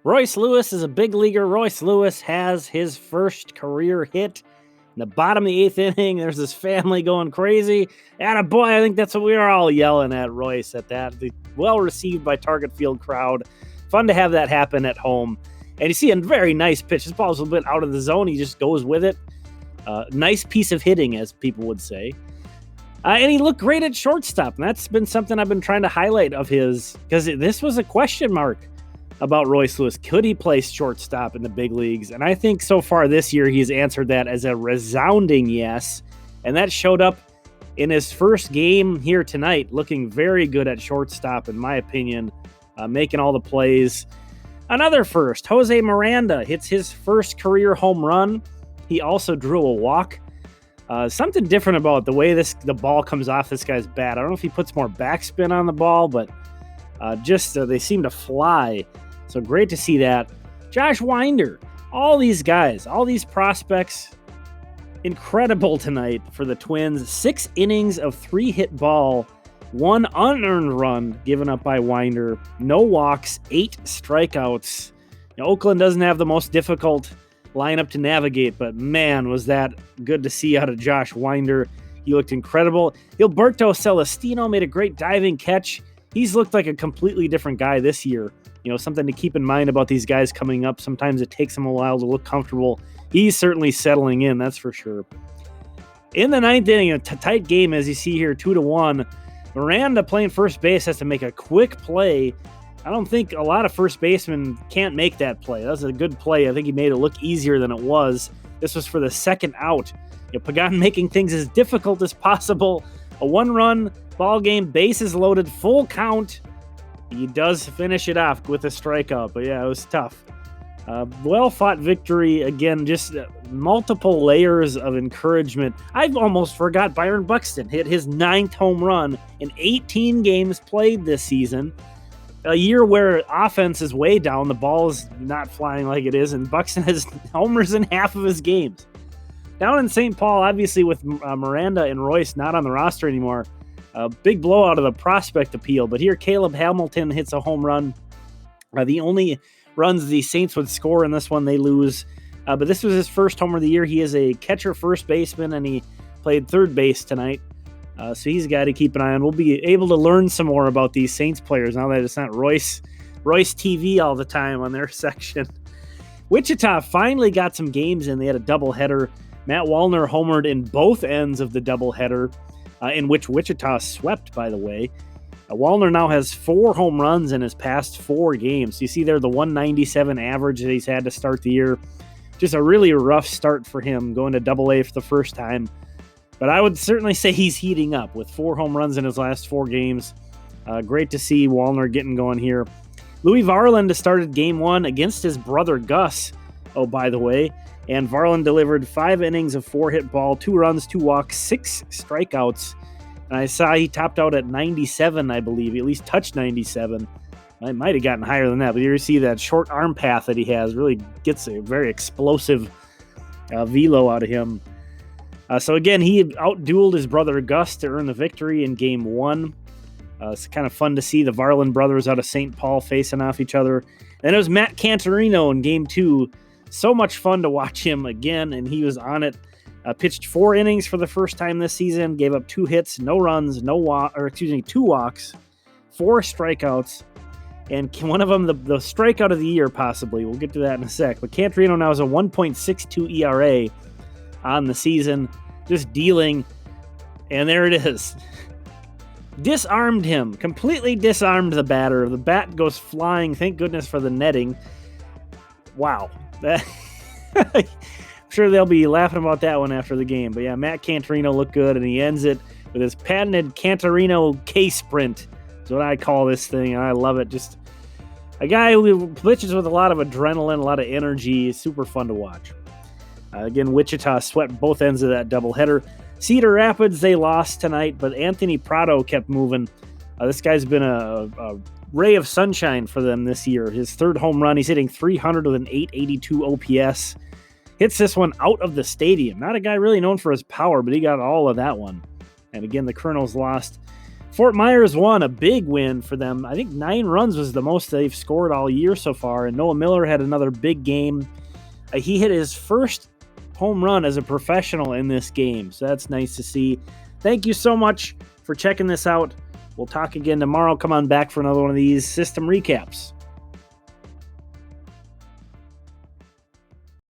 Royce Lewis is a big leaguer. Royce Lewis has his first career hit in the bottom of the 8th inning. There's this family going crazy. Attaboy, I think that's what we were all yelling at Royce at that. The well-received by Target Field crowd. Fun to have that happen at home. And you see a very nice pitch. This ball's a little bit out of the zone. He just goes with it. Nice piece of hitting, as people would say. And he looked great at shortstop. And that's been something I've been trying to highlight of his, because this was a question mark about Royce Lewis. Could he play shortstop in the big leagues? And I think so far this year, he's answered that as a resounding yes. And that showed up in his first game here tonight, looking very good at shortstop, in my opinion, making all the plays. Another first, Jose Miranda hits his first career home run. He also drew a walk. Something different about the way the ball comes off this guy's bat. I don't know if he puts more backspin on the ball, but they seem to fly. So great to see that. Josh Winder, all these guys, all these prospects, incredible tonight for the Twins. 6 innings of 3-hit ball, 1 unearned run given up by Winder, no walks, 8 strikeouts. Oakland doesn't have the most difficult lineup to navigate, but man, was that good to see out of Josh Winder. He looked incredible. Gilberto Celestino made a great diving catch. He's looked like a completely different guy this year. Something to keep in mind about these guys coming up. Sometimes it takes them a while to look comfortable. He's certainly settling in, that's for sure. In the 9th inning, a tight game, as you see here, 2-1. Miranda playing first base has to make a quick play. I don't think a lot of first basemen can't make that play. That was a good play. I think he made it look easier than it was. This was for the second out. Pagan making things as difficult as possible. A 1-run ball game, bases loaded, full count. He does finish it off with a strikeout, but yeah, it was tough. Well-fought victory. Again, just multiple layers of encouragement. I've almost forgot Byron Buxton hit his 9th home run in 18 games played this season. A year where offense is way down, the ball is not flying like it is, and Buxton has homers in half of his games. Down in St. Paul, obviously with Miranda and Royce not on the roster anymore, a big blowout of the prospect appeal. But here, Caleb Hamilton hits a home run. The only runs the Saints would score in this one, they lose. But this was his first homer of the year. He is a catcher first baseman, and he played third base tonight. So he's a guy to keep an eye on. We'll be able to learn some more about these Saints players now that it's not Royce TV all the time on their section. Wichita finally got some games in. They had a doubleheader. Matt Wallner homered in both ends of the doubleheader, in which Wichita swept, by the way. Wallner now has 4 home runs in his past 4 games. You see there the 197 average that he's had to start the year. Just a really rough start for him, going to Double-A for the first time. But I would certainly say he's heating up with 4 home runs in his last 4 games. Great to see Wallner getting going here. Louie Varland started game 1 against his brother Gus, by the way. And Varland delivered 5 innings of 4-hit ball, 2 runs, 2 walks, 6 strikeouts. And I saw he topped out at 97, I believe. He at least touched 97. I might have gotten higher than that, but you see that short arm path that he has really gets a very explosive velo out of him. So again, he outdueled his brother Gus to earn the victory in game 1. It's kind of fun to see the Varland brothers out of St. Paul facing off each other. And it was Matt Canterino in game 2. So much fun to watch him again, and he was on it. Pitched 4 innings for the first time this season, gave up 2 hits, no runs, 2 walks, 4 strikeouts, and one of them, the strikeout of the year, possibly. We'll get to that in a sec. But Canterino now has a 1.62 ERA on the season, just dealing, and there it is. Disarmed him, completely disarmed the batter. The bat goes flying, thank goodness for the netting. Wow. I'm sure they'll be laughing about that one after the game. But yeah, Matt Canterino looked good, and he ends it with his patented Canterino K-sprint. That's what I call this thing, and I love it. Just a guy who pitches with a lot of adrenaline, a lot of energy. Super fun to watch. Again, Wichita swept both ends of that doubleheader. Cedar Rapids, they lost tonight, but Anthony Prato kept moving. This guy's been a ray of sunshine for them this year. His 3rd home run, he's hitting 300 with an 882 OPS. Hits this one out of the stadium. Not a guy really known for his power, but he got all of that one. And again, the Colonels lost Fort Myers won, a big win for them. I think 9 runs was the most they've scored all year so far, and Noah Miller had another big game. He hit his first home run as a professional in this game, so that's nice to see. Thank you so much for checking this out. We'll talk again tomorrow. Come on back for another one of these system recaps.